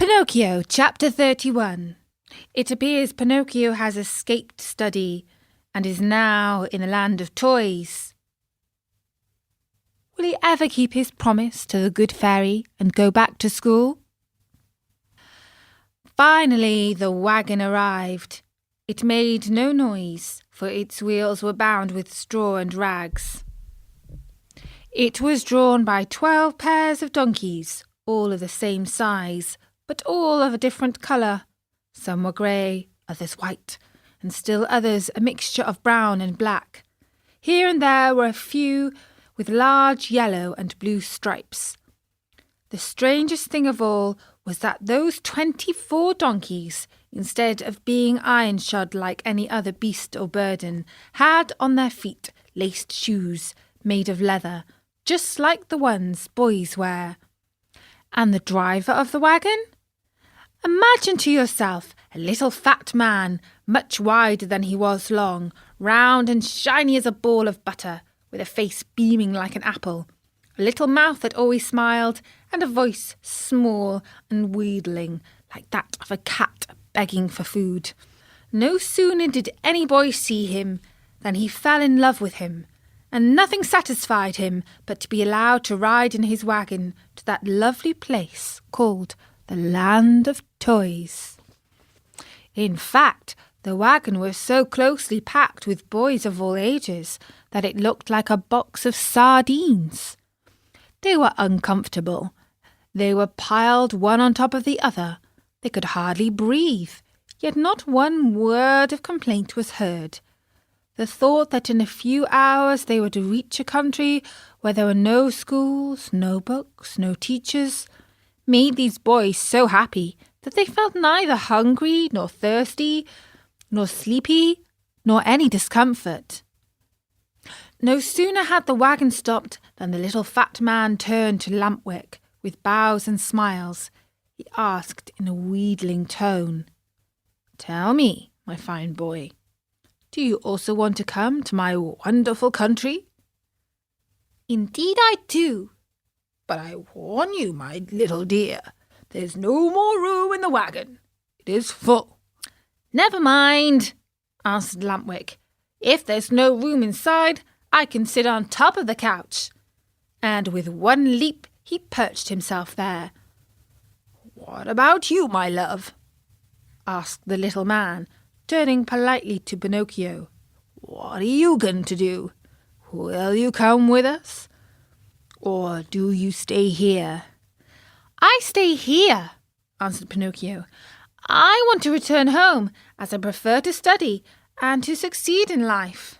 Pinocchio, Chapter 31. It appears Pinocchio has escaped study and is now in a land of toys. Will he ever keep his promise to the good fairy and go back to school? Finally, the wagon arrived. It made no noise, for its wheels were bound with straw and rags. It was drawn by 12 pairs of donkeys, all of the same size, but all of a different colour. Some were grey, others white, and still others a mixture of brown and black. Here and there were a few with large yellow and blue stripes. The strangest thing of all was that those 24 donkeys, instead of being iron-shod like any other beast or burden, had on their feet laced shoes made of leather, just like the ones boys wear. And the driver of the wagon? Imagine to yourself a little fat man, much wider than he was long, round and shiny as a ball of butter, with a face beaming like an apple, a little mouth that always smiled, and a voice small and wheedling, like that of a cat begging for food. No sooner did any boy see him than he fell in love with him, and nothing satisfied him but to be allowed to ride in his wagon to that lovely place called the Land of Toys. In fact, the wagon was so closely packed with boys of all ages that it looked like a box of sardines. They were uncomfortable. They were piled one on top of the other. They could hardly breathe, yet not one word of complaint was heard. The thought that in a few hours they were to reach a country where there were no schools, no books, no teachers, made these boys so happy that they felt neither hungry nor thirsty, nor sleepy, nor any discomfort. No sooner had the wagon stopped than the little fat man turned to Lampwick with bows and smiles. He asked in a wheedling tone, "Tell me, my fine boy, do you also want to come to my wonderful country?" "Indeed I do. But I warn you, my little dear, there's no more room in the wagon. It is full." "Never mind," answered Lampwick. "If there's no room inside, I can sit on top of the couch." And with one leap he perched himself there. "What about you, my love?" asked the little man, turning politely to Pinocchio. "What are you going to do? Will you come with us? Or do you stay here?" "I stay here," answered Pinocchio. "I want to return home, as I prefer to study and to succeed in life."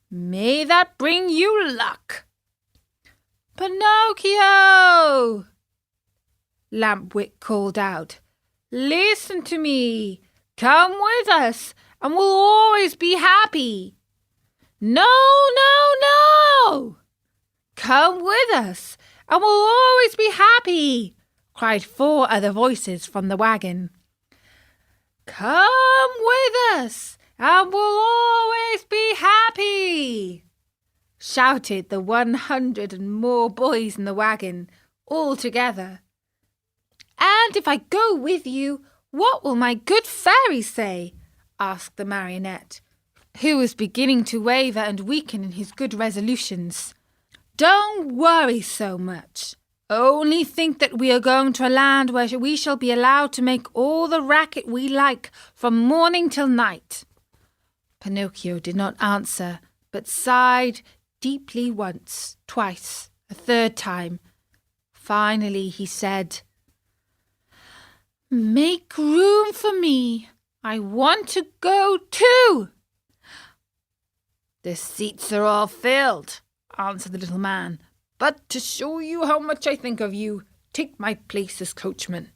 "May that bring you luck." "Pinocchio!" Lampwick called out. "Listen to me. Come with us, and we'll always be happy." "No, no, no! Come with us, and we'll always be happy," cried 4 other voices from the wagon. "Come with us, and we'll always be happy," shouted the 100 and more boys in the wagon, all together. "And if I go with you, what will my good fairy say?" asked the marionette, who was beginning to waver and weaken in his good resolutions. "Don't worry so much. Only think that we are going to a land where we shall be allowed to make all the racket we like from morning till night." Pinocchio did not answer, but sighed deeply once, twice, a third time. Finally he said, "Make room for me. I want to go too." "The seats are all filled," answered the little man. "But to show you how much I think of you, take my place as coachman."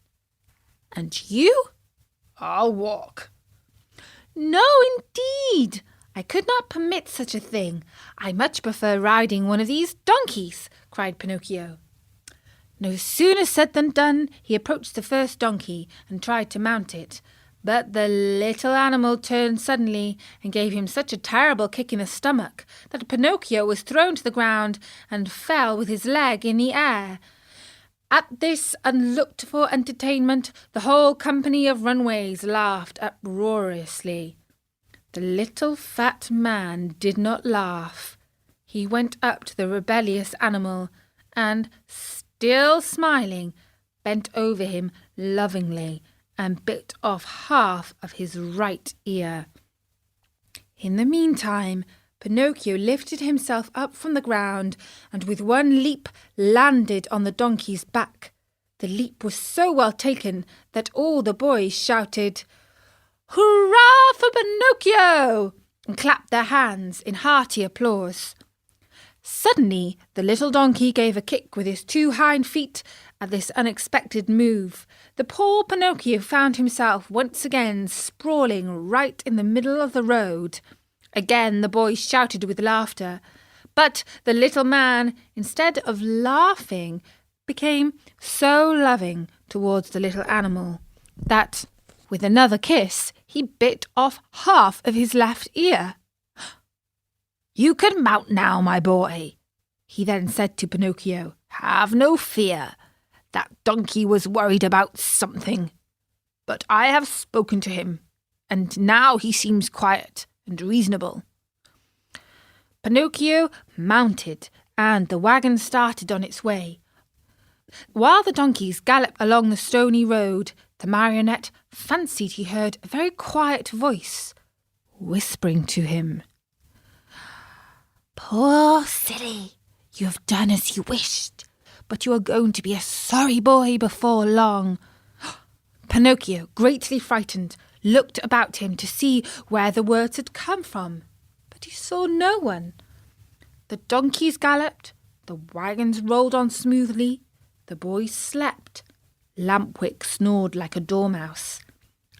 "And you?" "I'll walk." "No, indeed. I could not permit such a thing. I much prefer riding one of these donkeys," cried Pinocchio. No sooner said than done. He approached the first donkey and tried to mount it. But the little animal turned suddenly and gave him such a terrible kick in the stomach that Pinocchio was thrown to the ground and fell with his leg in the air. At this unlooked-for entertainment, the whole company of runways laughed uproariously. The little fat man did not laugh. He went up to the rebellious animal and, still smiling, bent over him lovingly and bit off half of his right ear. In the meantime, Pinocchio lifted himself up from the ground and with one leap landed on the donkey's back. The leap was so well taken that all the boys shouted, "Hurrah for Pinocchio!" and clapped their hands in hearty applause. Suddenly, the little donkey gave a kick with his two hind feet at this unexpected move. The poor Pinocchio found himself once again sprawling right in the middle of the road. Again the boys shouted with laughter, but the little man, instead of laughing, became so loving towards the little animal that, with another kiss, he bit off half of his left ear. "You can mount now, my boy," he then said to Pinocchio. "Have no fear. That donkey was worried about something. But I have spoken to him, and now he seems quiet and reasonable." Pinocchio mounted, and the wagon started on its way. While the donkeys galloped along the stony road, the marionette fancied he heard a very quiet voice whispering to him. "Poor silly, you have done as you wished, but you are going to be a sorry boy before long." Pinocchio, greatly frightened, looked about him to see where the words had come from, but he saw no one. The donkeys galloped, the wagons rolled on smoothly, the boys slept, Lampwick snored like a dormouse,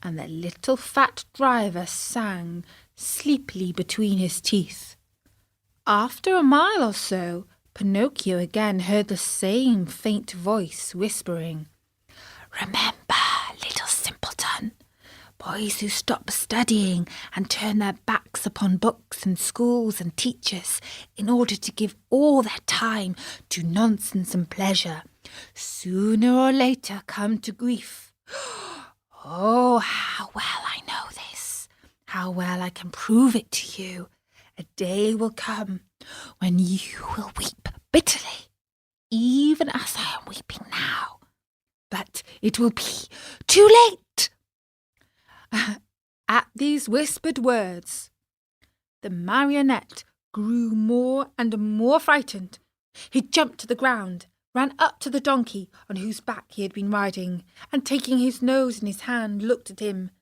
and the little fat driver sang sleepily between his teeth. After a mile or so, Pinocchio again heard the same faint voice whispering, "Remember, little simpleton, boys who stop studying and turn their backs upon books and schools and teachers in order to give all their time to nonsense and pleasure, sooner or later come to grief. Oh, how well I know this, how well I can prove it to you. A day will come when you will weep bitterly, even as I am weeping now. But it will be too late." At these whispered words, the marionette grew more and more frightened. He jumped to the ground, ran up to the donkey on whose back he had been riding, and taking his nose in his hand, looked at him.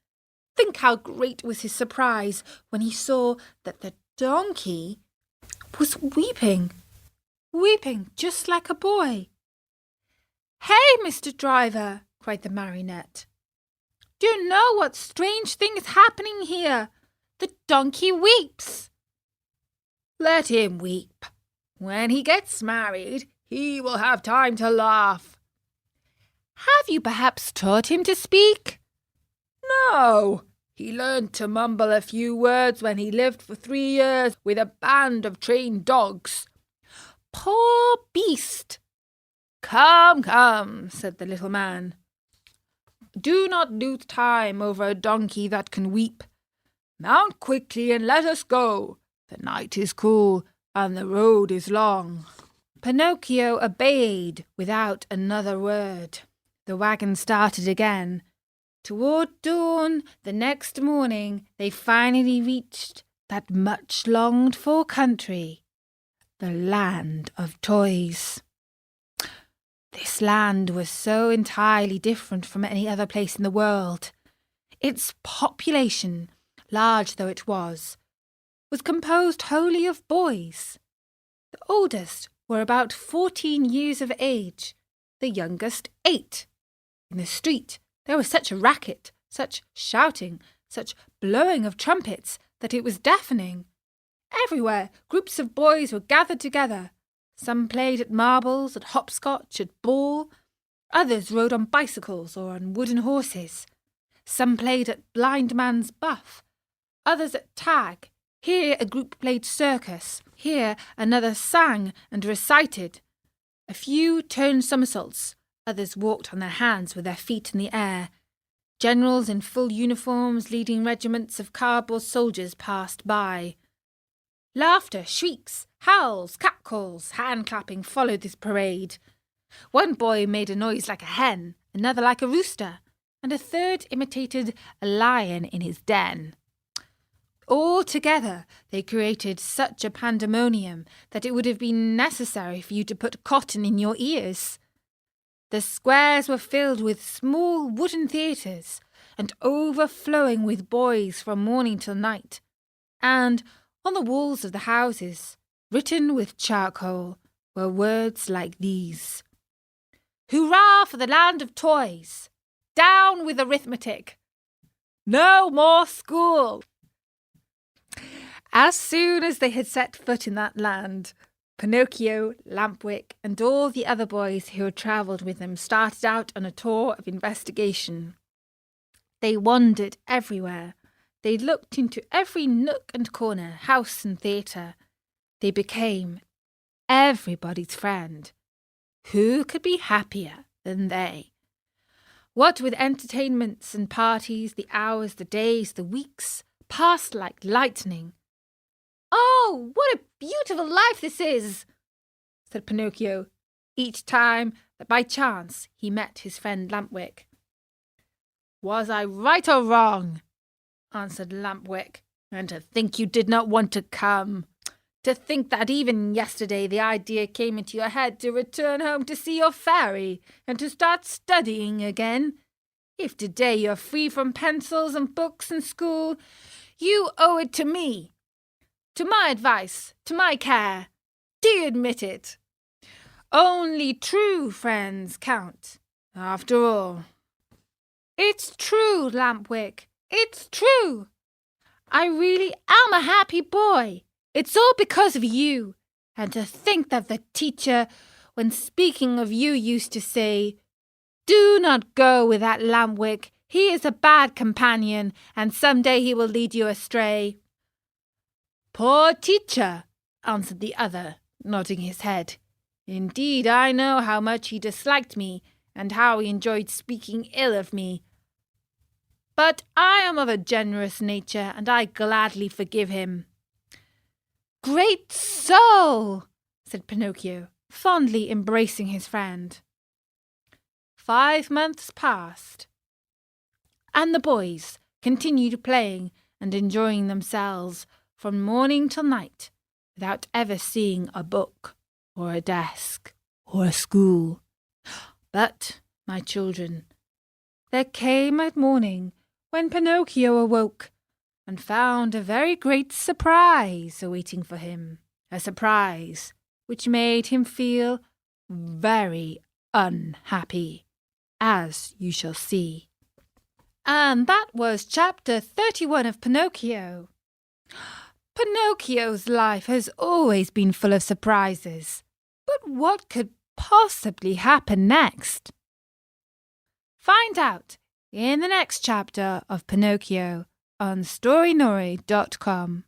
Think how great was his surprise when he saw that the donkey was weeping just like a boy. "Hey, Mr. Driver," cried the marionette. "Do you know what strange thing is happening here? The donkey weeps." "Let him weep. When he gets married, he will have time to laugh." "Have you perhaps taught him to speak?" "No. He learned to mumble a few words when he lived for 3 years with a band of trained dogs." "Poor beast!" "Come, come," said the little man. "Do not lose time over a donkey that can weep. Mount quickly and let us go. The night is cool and the road is long." Pinocchio obeyed without another word. The wagon started again. Toward dawn the next morning they finally reached that much-longed-for country, the land of toys. This land was so entirely different from any other place in the world. Its population, large though it was composed wholly of boys. The oldest were about 14 years of age, the youngest 8. In the street there was such a racket, such shouting, such blowing of trumpets that it was deafening. Everywhere groups of boys were gathered together. Some played at marbles, at hopscotch, at ball. Others rode on bicycles or on wooden horses. Some played at blind man's buff, others at tag. Here a group played circus. Here another sang and recited. A few turned somersaults. Others walked on their hands with their feet in the air. Generals in full uniforms leading regiments of cardboard soldiers passed by. Laughter, shrieks, howls, catcalls, hand-clapping followed this parade. One boy made a noise like a hen, another like a rooster, and a third imitated a lion in his den. All together they created such a pandemonium that it would have been necessary for you to put cotton in your ears. The squares were filled with small wooden theatres and overflowing with boys from morning till night, and on the walls of the houses, written with charcoal, were words like these: "Hurrah for the land of toys! Down with arithmetic! No more school!" As soon as they had set foot in that land, Pinocchio, Lampwick, and all the other boys who had travelled with them started out on a tour of investigation. They wandered everywhere. They looked into every nook and corner, house and theatre. They became everybody's friend. Who could be happier than they? What with entertainments and parties, the hours, the days, the weeks passed like lightning. "Oh, what a beautiful life this is!" said Pinocchio, each time that by chance he met his friend Lampwick. "Was I right or wrong?" answered Lampwick. "And to think you did not want to come! To think that even yesterday the idea came into your head to return home to see your fairy and to start studying again! If today you're free from pencils and books and school, you owe it to me, to my advice, to my care. Do you admit it? Only true friends count, after all." "It's true, Lampwick, it's true. I really am a happy boy. It's all because of you. And to think that the teacher, when speaking of you, used to say, 'Do not go with that Lampwick. He is a bad companion, and some day he will lead you astray.'" "Poor teacher," answered the other, nodding his head. "Indeed, I know how much he disliked me, and how he enjoyed speaking ill of me. But I am of a generous nature, and I gladly forgive him." "Great soul!" said Pinocchio, fondly embracing his friend. 5 months passed, and the boys continued playing and enjoying themselves from morning till night, without ever seeing a book, or a desk, or a school. But, my children, there came a morning when Pinocchio awoke and found a very great surprise awaiting for him, a surprise which made him feel very unhappy, as you shall see. And that was chapter 31 of Pinocchio. Pinocchio's life has always been full of surprises, but what could possibly happen next? Find out in the next chapter of Pinocchio on storynori.com.